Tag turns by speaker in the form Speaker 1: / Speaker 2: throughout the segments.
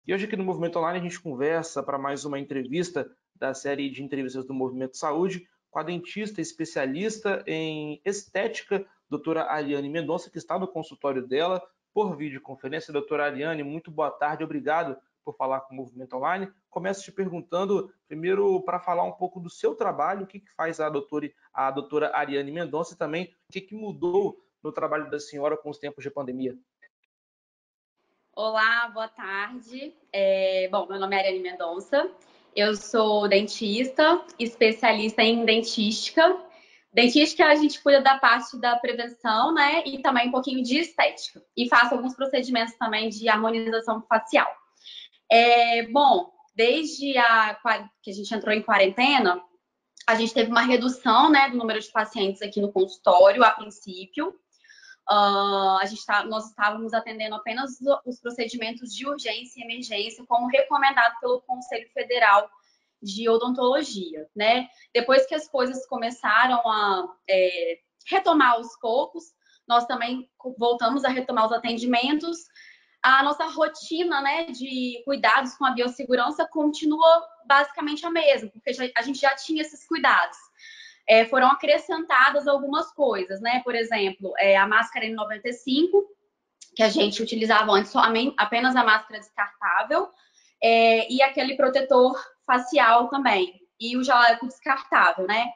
Speaker 1: E hoje aqui no Movimento Online a gente conversa para mais uma entrevista da série de entrevistas do Movimento Saúde com a dentista especialista em estética, doutora Ariane Mendonça, que está no consultório dela por videoconferência. Doutora Ariane, muito boa tarde, obrigado por falar com o Movimento Online. Começo te perguntando, primeiro, para falar um pouco do seu trabalho, o que faz a doutora Ariane Mendonça e também o que mudou no trabalho da senhora com os tempos de pandemia.
Speaker 2: Olá, boa tarde. Bom, meu nome é Ariane Mendonça, eu sou dentista, especialista em dentística. Dentística, a gente cuida da parte da prevenção, né, e também um pouquinho de estética. E faço alguns procedimentos também de harmonização facial. Bom, desde que a gente entrou em quarentena, a gente teve uma redução, né, do número de pacientes aqui no consultório, a princípio. Nós estávamos atendendo apenas os procedimentos de urgência e emergência, como recomendado pelo Conselho Federal de Odontologia, né? Depois que as coisas começaram a retomar aos poucos, nós também voltamos a retomar os atendimentos. A nossa rotina, né, de cuidados com a biossegurança continua basicamente a mesma, porque a gente já tinha esses cuidados. Foram acrescentadas algumas coisas, né? Por exemplo, a máscara N95, que a gente utilizava antes apenas a máscara descartável, e aquele protetor facial também, e o jaleco descartável, né?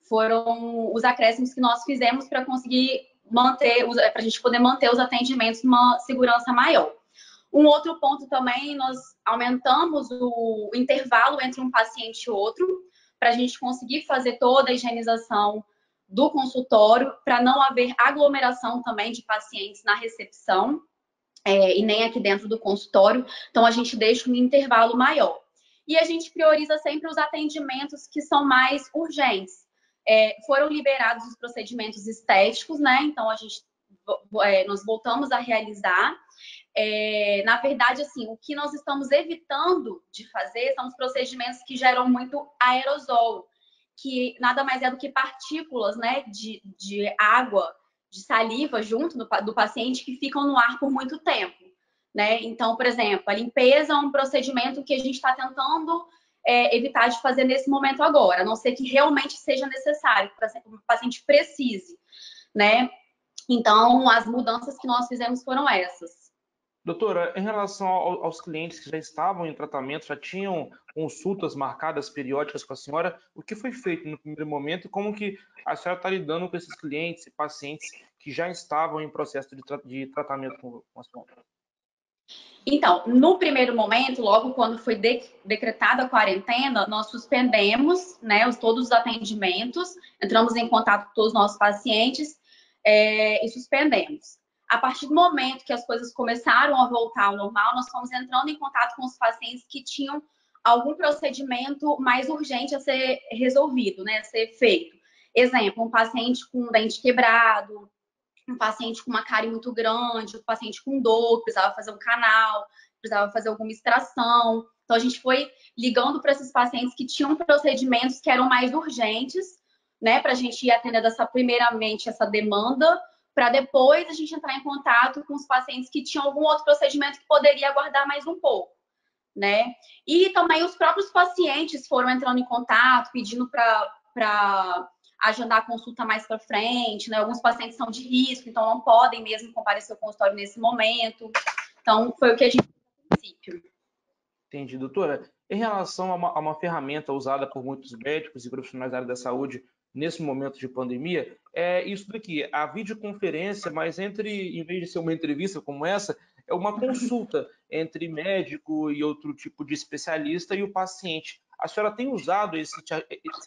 Speaker 2: Foram os acréscimos que nós fizemos para conseguir para a gente poder manter os atendimentos numa segurança maior. Um outro ponto também, nós aumentamos o intervalo entre um paciente e outro, para a gente conseguir fazer toda a higienização do consultório, para não haver aglomeração também de pacientes na recepção e nem aqui dentro do consultório. Então, a gente deixa um intervalo maior. E a gente prioriza sempre os atendimentos que são mais urgentes. Foram liberados os procedimentos estéticos, né? Então, nós voltamos a realizar. Na verdade, assim, o que nós estamos evitando de fazer são os procedimentos que geram muito aerosol, que nada mais é do que partículas, né, de água, de saliva junto do paciente que ficam no ar por muito tempo, né? Então, por exemplo, a limpeza é um procedimento que a gente está tentando evitar de fazer nesse momento agora, a não ser que realmente seja necessário, que o paciente precise, né? Então, as mudanças que nós fizemos foram essas.
Speaker 1: Doutora, em relação aos clientes que já estavam em tratamento, já tinham consultas marcadas periódicas com a senhora, o que foi feito no primeiro momento e como que a senhora está lidando com esses clientes e pacientes que já estavam em processo de tratamento com a senhora?
Speaker 2: Então, no primeiro momento, logo quando foi decretada a quarentena, nós suspendemos, né, todos os atendimentos, entramos em contato com todos os nossos pacientes e suspendemos. A partir do momento que as coisas começaram a voltar ao normal, nós fomos entrando em contato com os pacientes que tinham algum procedimento mais urgente a ser resolvido, né, a ser feito. Exemplo, um paciente com um dente quebrado, um paciente com uma cárie muito grande, um paciente com dor, precisava fazer um canal, precisava fazer alguma extração. Então, a gente foi ligando para esses pacientes que tinham procedimentos que eram mais urgentes, né, para a gente ir atendendo primeiramente essa demanda, para depois a gente entrar em contato com os pacientes que tinham algum outro procedimento que poderia aguardar mais um pouco, né? E também os próprios pacientes foram entrando em contato, pedindo para agendar a consulta mais para frente, né? Alguns pacientes são de risco, então não podem mesmo comparecer ao consultório nesse momento. Então, foi o que a gente fez a princípio.
Speaker 1: Entendi, doutora. Em relação a uma ferramenta usada por muitos médicos e profissionais da área da saúde nesse momento de pandemia, é isso daqui, a videoconferência, mas em vez de ser uma entrevista como essa, é uma consulta entre médico e outro tipo de especialista e o paciente. A senhora tem usado esse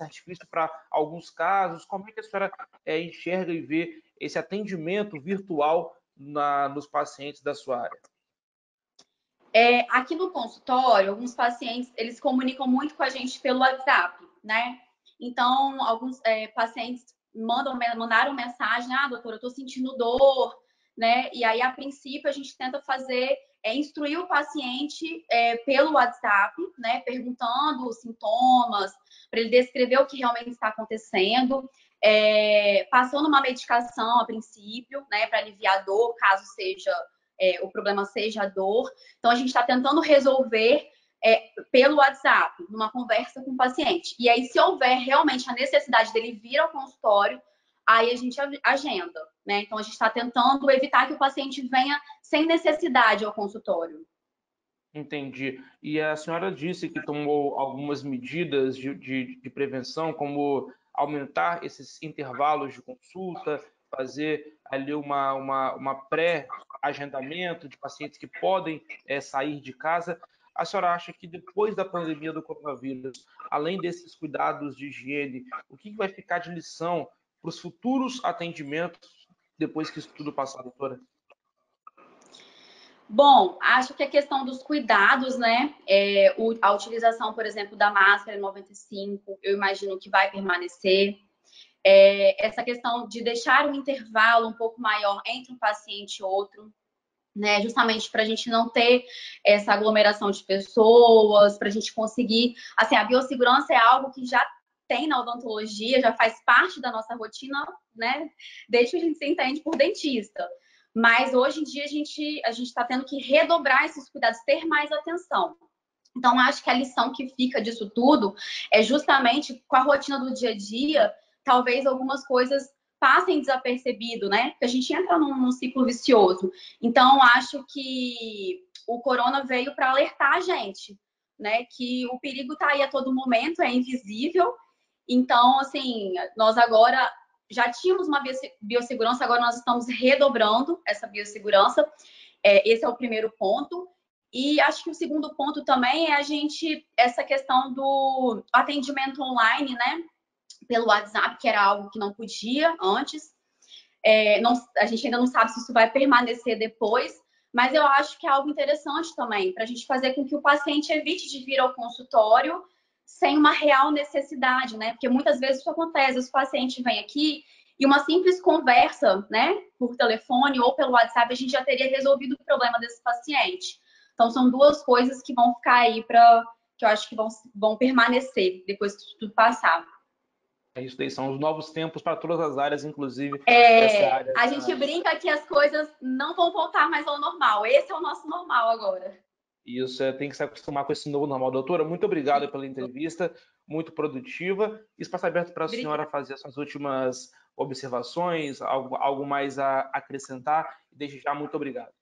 Speaker 1: artifício para alguns casos? Como é que a senhora enxerga e vê esse atendimento virtual nos pacientes da sua área?
Speaker 2: Aqui no consultório, alguns pacientes, eles comunicam muito com a gente pelo WhatsApp, né? Então, alguns pacientes mandaram mensagem, doutora, eu tô sentindo dor, né? E aí, a princípio, a gente tenta fazer, instruir o paciente pelo WhatsApp, né? Perguntando os sintomas, para ele descrever o que realmente está acontecendo. passou numa medicação a princípio, né, para aliviar a dor, caso seja o problema seja a dor. Então, a gente está tentando resolver pelo WhatsApp, numa conversa com o paciente. E aí, se houver realmente a necessidade dele vir ao consultório, aí a gente agenda, né? Então, a gente está tentando evitar que o paciente venha sem necessidade ao consultório.
Speaker 1: Entendi. E a senhora disse que tomou algumas medidas de prevenção, como aumentar esses intervalos de consulta, fazer ali uma pré-agendamento de pacientes que podem sair de casa. A senhora acha que depois da pandemia do coronavírus, além desses cuidados de higiene, o que vai ficar de lição para os futuros atendimentos depois que isso tudo passar, doutora?
Speaker 2: Bom, acho que a questão dos cuidados, né? A utilização, por exemplo, da máscara N95, eu imagino que vai permanecer. Essa questão de deixar um intervalo um pouco maior entre um paciente e outro, né? Justamente para a gente não ter essa aglomeração de pessoas, para a gente conseguir. Assim, a biossegurança é algo que já tem na odontologia, já faz parte da nossa rotina, né? Desde que a gente se entende por dentista. Mas hoje em dia a gente está tendo que redobrar esses cuidados, ter mais atenção. Então, acho que a lição que fica disso tudo é justamente com a rotina do dia a dia, talvez algumas coisas passem desapercebido, né? Porque a gente entra num ciclo vicioso. Então, acho que o corona veio para alertar a gente, né? Que o perigo está aí a todo momento, é invisível. Então, assim, nós agora já tínhamos uma biossegurança, agora nós estamos redobrando essa biossegurança. Esse é o primeiro ponto. E acho que o segundo ponto também é essa questão do atendimento online, né? Pelo WhatsApp, que era algo que não podia antes. A gente ainda não sabe se isso vai permanecer depois, mas eu acho que é algo interessante também, para a gente fazer com que o paciente evite de vir ao consultório sem uma real necessidade, né? Porque muitas vezes isso acontece, os pacientes vêm aqui e uma simples conversa, né, por telefone ou pelo WhatsApp, a gente já teria resolvido o problema desse paciente. Então, são duas coisas que vão ficar aí que eu acho que vão permanecer depois que tudo passar.
Speaker 1: Isso daí são os novos tempos para todas as áreas, inclusive essa área.
Speaker 2: A gente brinca que as coisas não vão voltar mais ao normal. Esse é o nosso normal agora.
Speaker 1: Isso, tem que se acostumar com esse novo normal. Doutora, muito obrigado pela entrevista, muito produtiva. Espaço aberto para a senhora fazer as suas últimas observações, algo mais a acrescentar. Desde já, muito obrigado.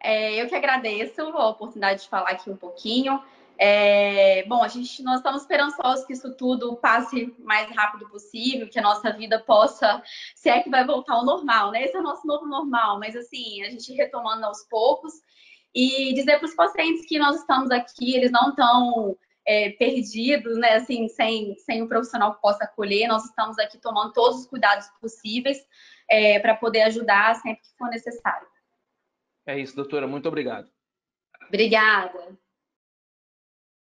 Speaker 2: Eu que agradeço a oportunidade de falar aqui um pouquinho. Bom, nós estamos esperançosos que isso tudo passe o mais rápido possível, que a nossa vida possa, se é que vai voltar ao normal, né? Esse é o nosso novo normal, mas assim, a gente retomando aos poucos e dizer para os pacientes que nós estamos aqui, eles não estão perdidos, né? Assim, sem um profissional que possa acolher, nós estamos aqui tomando todos os cuidados possíveis para poder ajudar sempre que for necessário.
Speaker 1: É isso, doutora, muito obrigado.
Speaker 2: Obrigada.